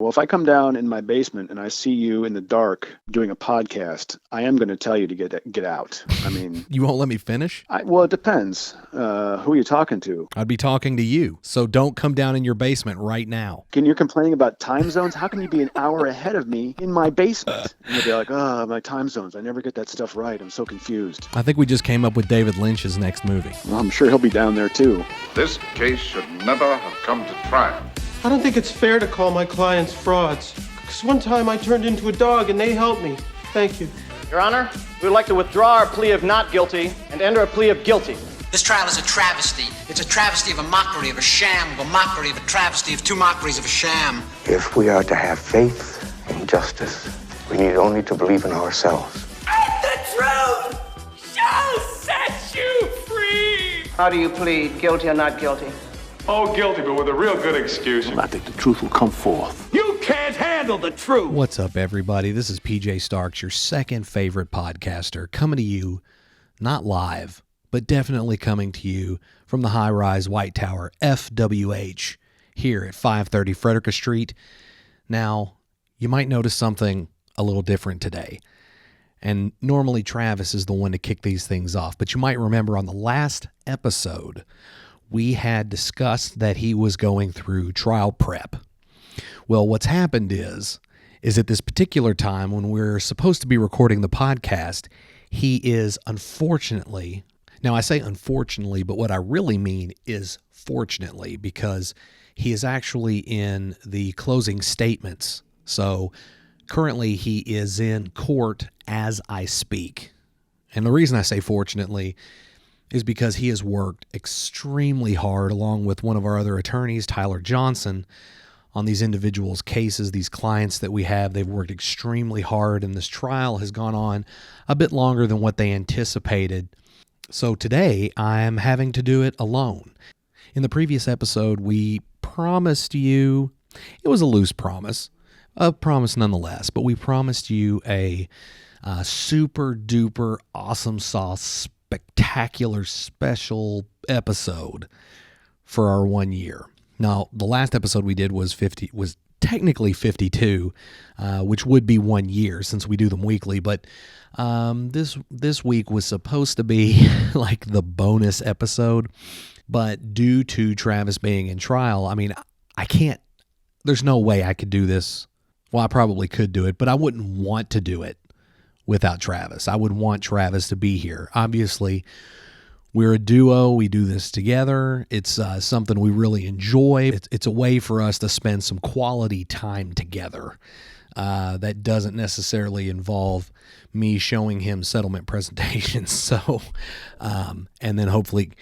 Well, if I come down in my basement and I see you in the dark doing a podcast, I am going to tell you to get out. I mean, You won't let me finish? well, it depends. Who are you talking to? I'd be talking to you. So don't come down in your basement right now. You're complaining about time zones? How can you be an hour ahead of me in my basement? And you'll be like, oh, my time zones. I never get that stuff right. I'm so confused. I think we just came up with David Lynch's next movie. Well, I'm sure he'll be down there too. This case should never have come to trial. I don't think it's fair to call my clients frauds. Because one time I turned into a dog and they helped me. Thank you. Your Honor, we would like to withdraw our plea of not guilty and enter a plea of guilty. This trial is a travesty. It's a travesty of a mockery, of a sham, of a mockery, of a travesty, of two mockeries, of a sham. If we are to have faith in justice, we need only to believe in ourselves. And the truth shall set you free! How do you plead, guilty or not guilty? Oh, guilty, but with a real good excuse. I think the truth will come forth. You can't handle the truth! What's up, everybody? This is PJ Starks, your second favorite podcaster, coming to you, not live, but definitely coming to you from the high-rise White Tower, FWH, here at 530 Frederica Street. Now, you might notice something a little different today. And normally Travis is the one to kick these things off, but you might remember on the last episode, we had discussed that he was going through trial prep. Well, what's happened is at this particular time when we're supposed to be recording the podcast, he is unfortunately, now I say unfortunately, but what I really mean is fortunately, because he is actually in the closing statements. So currently he is in court as I speak. And the reason I say fortunately is because he has worked extremely hard along with one of our other attorneys, Tyler Johnson, on these individuals' cases, these clients that we have. They've worked extremely hard, and this trial has gone on a bit longer than what they anticipated. So today, I'm having to do it alone. In the previous episode, we promised you, it was a loose promise, a promise nonetheless, but we promised you a super duper awesome sauce spectacular special episode for our 1 year. Now, the last episode we did was technically 52, which would be 1 year since we do them weekly, but this week was supposed to be like the bonus episode, but due to Travis being in trial, I mean, there's no way I could do this. Well, I probably could do it, but I wouldn't want to do it without Travis. I would want Travis to be here. Obviously, we're a duo. We do this together. It's something we really enjoy. It's a way for us to spend some quality time together that doesn't necessarily involve me showing him settlement presentations. So, and then hopefully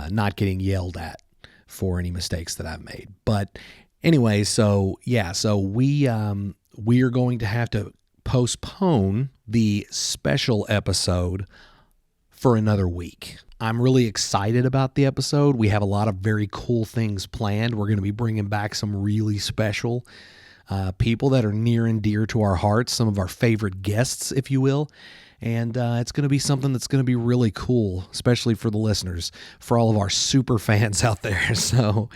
not getting yelled at for any mistakes that I've made. But anyway, so we are going to have to postpone the special episode for another week. I'm really excited about the episode. We have a lot of very cool things planned. We're going to be bringing back some really special people that are near and dear to our hearts, some of our favorite guests, if you will. And it's going to be something that's going to be really cool, especially for the listeners, for all of our super fans out there. So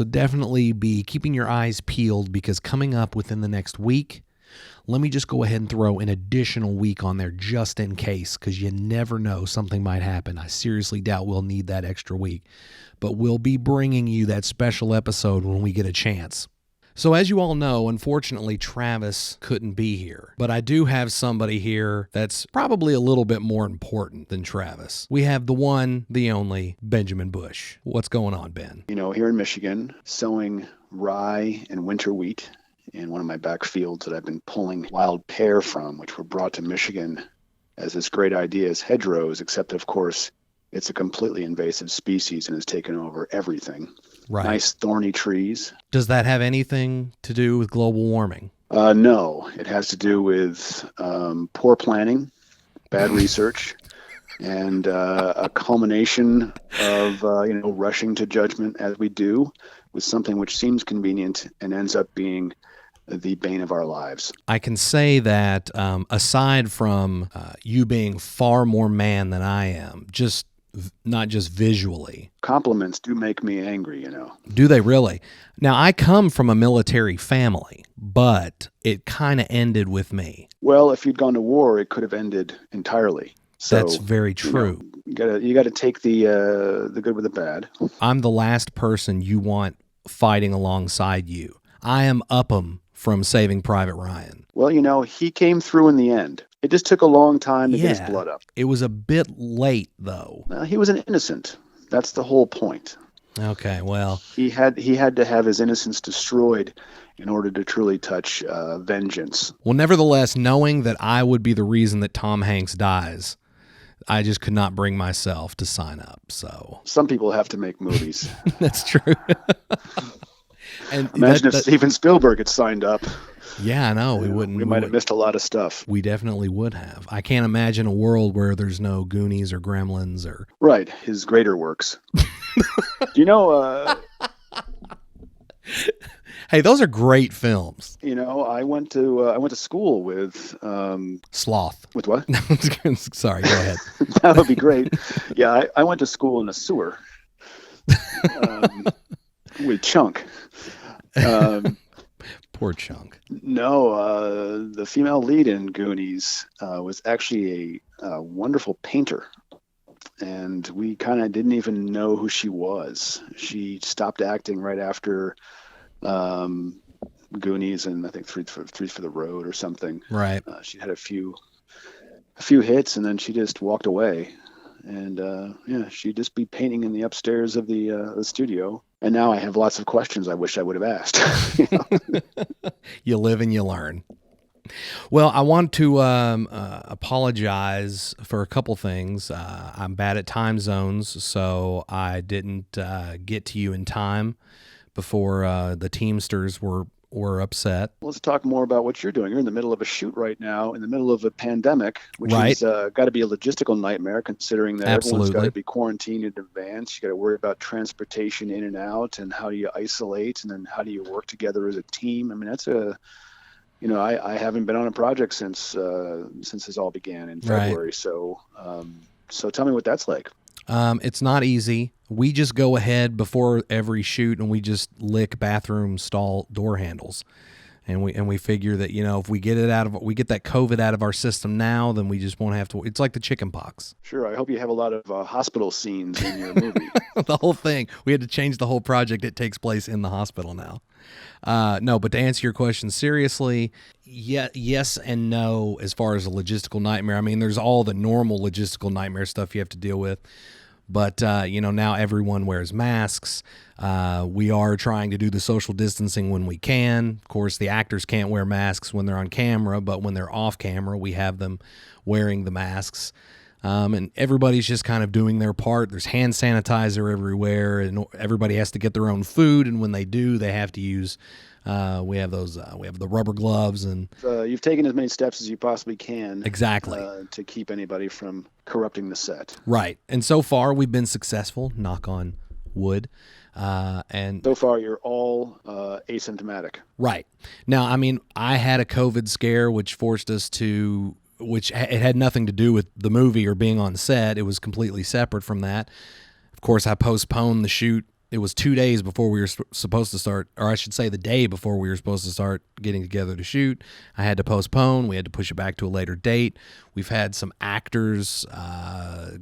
definitely be keeping your eyes peeled, because coming up within the next week, let me just go ahead and throw an additional week on there just in case, because you never know, something might happen. I seriously doubt we'll need that extra week, but we'll be bringing you that special episode when we get a chance. So as you all know, unfortunately, Travis couldn't be here, but I do have somebody here that's probably a little bit more important than Travis. We have the one, the only, Benjamin Busch. What's going on, Ben? Here in Michigan, sowing rye and winter wheat in one of my back fields that I've been pulling wild pear from, which were brought to Michigan as this great idea as hedgerows, except, of course, it's a completely invasive species and has taken over everything. Right. Nice thorny trees. Does that have anything to do with global warming? No, it has to do with poor planning, bad research, and a culmination of rushing to judgment as we do with something which seems convenient and ends up being the bane of our lives. I can say that aside from you being far more man than I am, just not just visually. Compliments do make me angry, Do they really? Now, I come from a military family, but it kind of ended with me. Well, if you'd gone to war, it could have ended entirely. So, that's very true. You gotta take the good with the bad. I'm the last person you want fighting alongside you. I am Upham from Saving Private Ryan. Well, he came through in the end. It just took a long time to get his blood up. It was a bit late, though. He was an innocent. That's the whole point. Okay, well, he had to have his innocence destroyed in order to truly touch vengeance. Well, nevertheless, knowing that I would be the reason that Tom Hanks dies, I just could not bring myself to sign up. So some people have to make movies. That's true. And imagine if Steven Spielberg had signed up. Yeah, I know. We might have missed a lot of stuff. We definitely would have. I can't imagine a world where there's no Goonies or Gremlins or right. His greater works. Do you know? Hey, those are great films. I went to school with Sloth. With what? Sorry, go ahead. That would be great. Yeah, I went to school in a sewer with Chunk. Poor Chunk. No, the female lead in Goonies was actually a wonderful painter. And we kind of didn't even know who she was. She stopped acting right after Goonies and I think Three for the Road or something. Right. She had a few hits and then she just walked away. And she'd just be painting in the upstairs of the studio. And now I have lots of questions I wish I would have asked. You live and you learn. Well, I want to apologize for a couple things. I'm bad at time zones, so I didn't get to you in time before the Teamsters were upset. Let's talk more about what you're doing. You're in the middle of a shoot right now, in the middle of a pandemic, which right. has got to be a logistical nightmare considering that Absolutely. Everyone's got to be quarantined in advance. You got to worry about transportation in and out and how do you isolate and then how do you work together as a team. I mean, that's I haven't been on a project since this all began in February. Right. So tell me what that's like. It's not easy. We just go ahead before every shoot and we just lick bathroom stall door handles. And we figure that, if we get that COVID out of our system now, then we just won't have to. It's like the chicken pox. Sure. I hope you have a lot of hospital scenes in your movie. The whole thing. We had to change the whole project. It takes place in the hospital now. No, but to answer your question seriously, yes and no as far as a logistical nightmare. I mean, there's all the normal logistical nightmare stuff you have to deal with. But, now everyone wears masks. We are trying to do the social distancing when we can. Of course, the actors can't wear masks when they're on camera, but when they're off camera, we have them wearing the masks. And everybody's just kind of doing their part. There's hand sanitizer everywhere, and everybody has to get their own food. And when they do, they have to use. We have the rubber gloves, and you've taken as many steps as you possibly can. Exactly. To keep anybody from corrupting the set. Right. And so far, we've been successful. Knock on wood. And so far, you're all asymptomatic. Right. Now, I mean, I had a COVID scare, which forced us to. Which it had nothing to do with the movie or being on set. It was completely separate from that. Of course, I postponed the shoot. It was 2 days before we were supposed to start, or I should say the day before we were supposed to start getting together to shoot. I had to postpone. We had to push it back to a later date. We've had some actors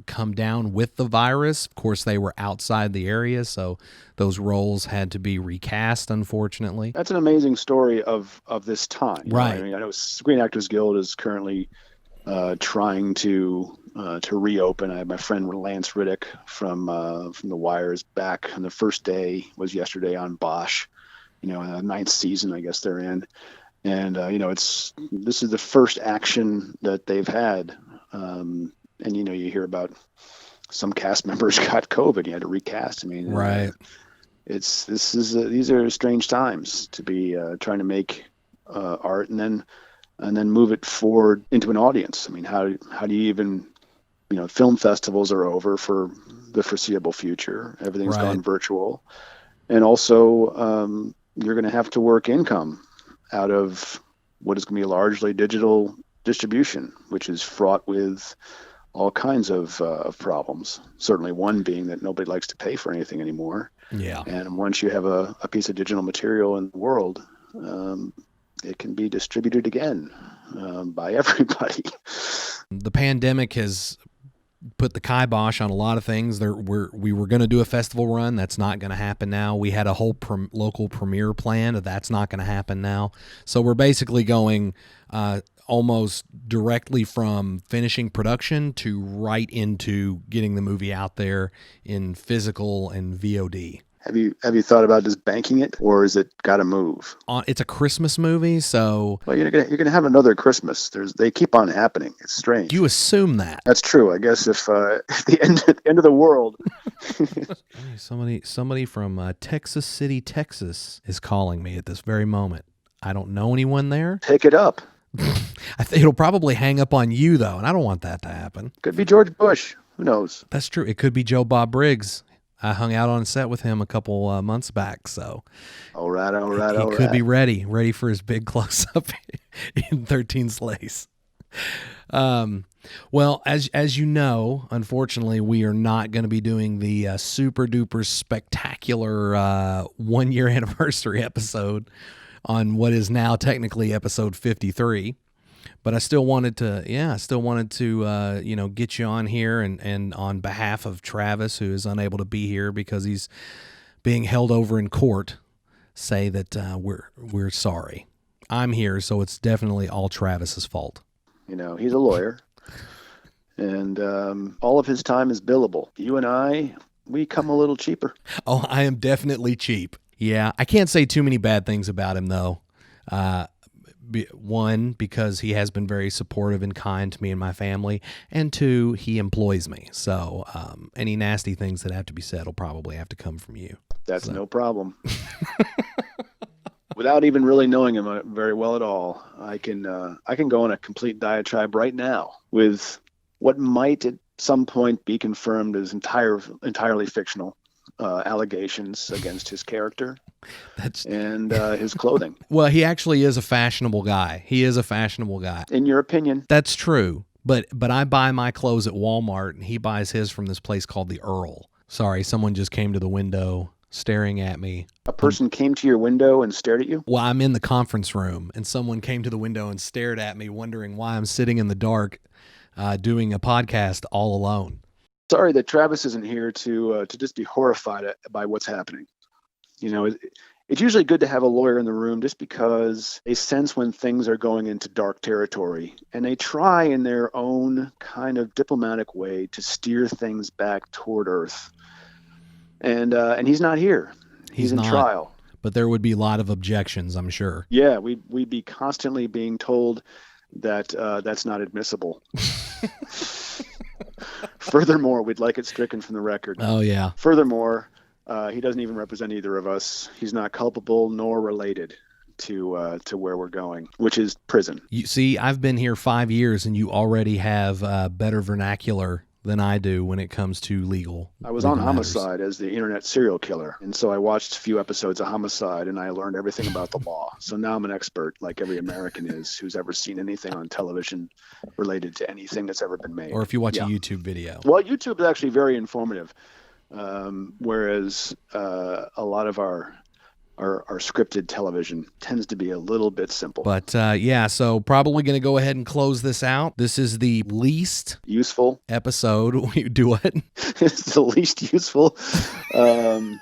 come down with the virus. Of course, they were outside the area, so those roles had to be recast, unfortunately. That's an amazing story of this time. Right. I mean, I know Screen Actors Guild is currently trying to reopen. I had my friend Lance Riddick from The Wire is back, and the first day was yesterday on Bosch. The ninth season, I guess they're in, and this is the first action that they've had, and you hear about some cast members got COVID. You had to recast. I mean, right. These are strange times to be trying to make art and then move it forward into an audience. I mean, how do you even, film festivals are over for the foreseeable future. Everything's right. gone virtual. And also, you're going to have to work income out of what is going to be largely digital distribution, which is fraught with all kinds of problems. Certainly one being that nobody likes to pay for anything anymore. Yeah. And once you have a piece of digital material in the world, it can be distributed again by everybody. The pandemic has put the kibosh on a lot of things. We were going to do a festival run. That's not going to happen now. We had a whole local premiere planned. That's not going to happen now. So we're basically going almost directly from finishing production to right into getting the movie out there in physical and VOD. Have you thought about just banking it, or is it got to move? It's a Christmas movie, so well, you're gonna have another Christmas. They keep on happening. It's strange. You assume that. That's true. I guess if the end of the world. Somebody from Texas City, Texas, is calling me at this very moment. I don't know anyone there. Pick it up. It'll probably hang up on you though, and I don't want that to happen. Could be George Bush. Who knows? That's true. It could be Joe Bob Briggs. I hung out on set with him a couple months back, so all right. He could be ready for his big close-up in 13 Sleighs. Well, as you know, unfortunately, we are not going to be doing the super-duper spectacular 1-year anniversary episode on what is now technically episode 53. But I still wanted to, get you on here and on behalf of Travis, who is unable to be here because he's being held over in court, say that we're sorry. I'm here, so it's definitely all Travis's fault. He's a lawyer, and all of his time is billable. You and we come a little cheaper. Oh, I am definitely cheap. Yeah, I can't say too many bad things about him, though. One, because he has been very supportive and kind to me and my family, and two, he employs me. So any nasty things that have to be said will probably have to come from you. That's no problem. Without even really knowing him very well at all, I can go on a complete diatribe right now with what might at some point be confirmed as entirely fictional allegations against his character and his clothing. Well, he actually is a fashionable guy. In your opinion? That's true. But I buy my clothes at Walmart, and he buys his from this place called the Earl. Sorry, someone just came to the window staring at me. A person came to your window and stared at you? Well, I'm in the conference room, and someone came to the window and stared at me, wondering why I'm sitting in the dark doing a podcast all alone. Sorry that Travis isn't here to just be horrified by what's happening. It's usually good to have a lawyer in the room just because they sense when things are going into dark territory, and they try in their own kind of diplomatic way to steer things back toward earth. And he's not here. He's in trial. But there would be a lot of objections, I'm sure. Yeah, we'd be constantly being told that that's not admissible. Furthermore, we'd like it stricken from the record. Oh, yeah. Furthermore, he doesn't even represent either of us. He's not culpable nor related to where we're going, which is prison. You see, I've been here 5 years, and you already have better vernacular than I do when it comes to legal. I was on Homicide as the internet serial killer, and so I watched a few episodes of Homicide, and I learned everything about the law. So now I'm an expert, like every American is, who's ever seen anything on television related to anything that's ever been made. Or if you watch a YouTube video. Well, YouTube is actually very informative, whereas a lot of our scripted television tends to be a little bit simple. But so probably going to go ahead and close this out. This is the least useful episode. We do what? It's the least useful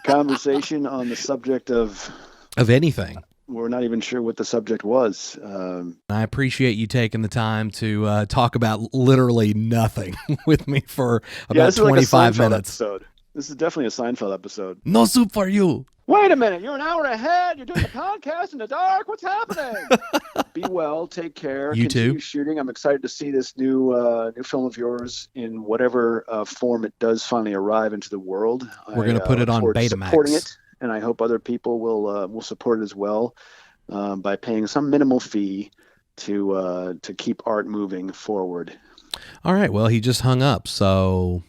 conversation on the subject of anything. We're not even sure what the subject was. I appreciate you taking the time to talk about literally nothing with me for about 25 minutes. Episode. This is definitely a Seinfeld episode. No soup for you. Wait a minute, you're an hour ahead. You're doing the podcast in the dark. What's happening? Be well, take care. You Continue too. Shooting. I'm excited to see this new film of yours in whatever form it does finally arrive into the world. We're going to put it on Betamax. Supporting it, and I hope other people will support it as well by paying some minimal fee to keep art moving forward. All right. Well, he just hung up, so.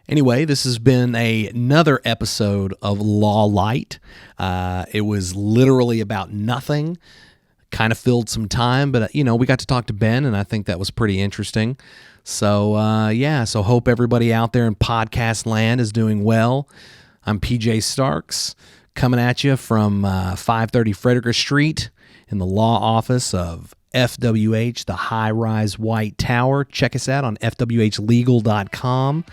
Anyway, this has been another episode of Law Light. It was literally about nothing, kind of filled some time, but we got to talk to Ben, and I think that was pretty interesting. So so hope everybody out there in podcast land is doing well. I'm PJ Starks, coming at you from 530 Frederick Street in the law office of FWH, the high-rise white tower. Check us out on fwhlegal.com.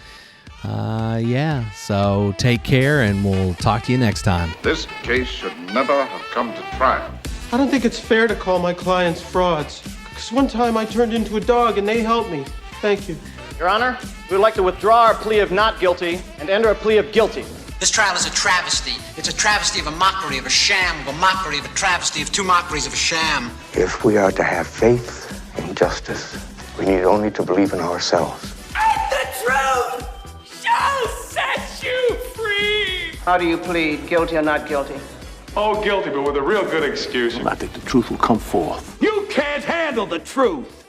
So take care, and we'll talk to you next time. This case should never have come to trial. I don't think it's fair to call my clients frauds. Because one time I turned into a dog and they helped me. Thank you. Your Honor, we would like to withdraw our plea of not guilty and enter a plea of guilty. This trial is a travesty. It's a travesty of a mockery of a sham, of a mockery of a travesty of two mockeries of a sham. If we are to have faith in justice, we need only to believe in ourselves. And the truth shall set you free! How do you plead, guilty or not guilty? Oh, guilty, but with a real good excuse. I think the truth will come forth. You can't handle the truth!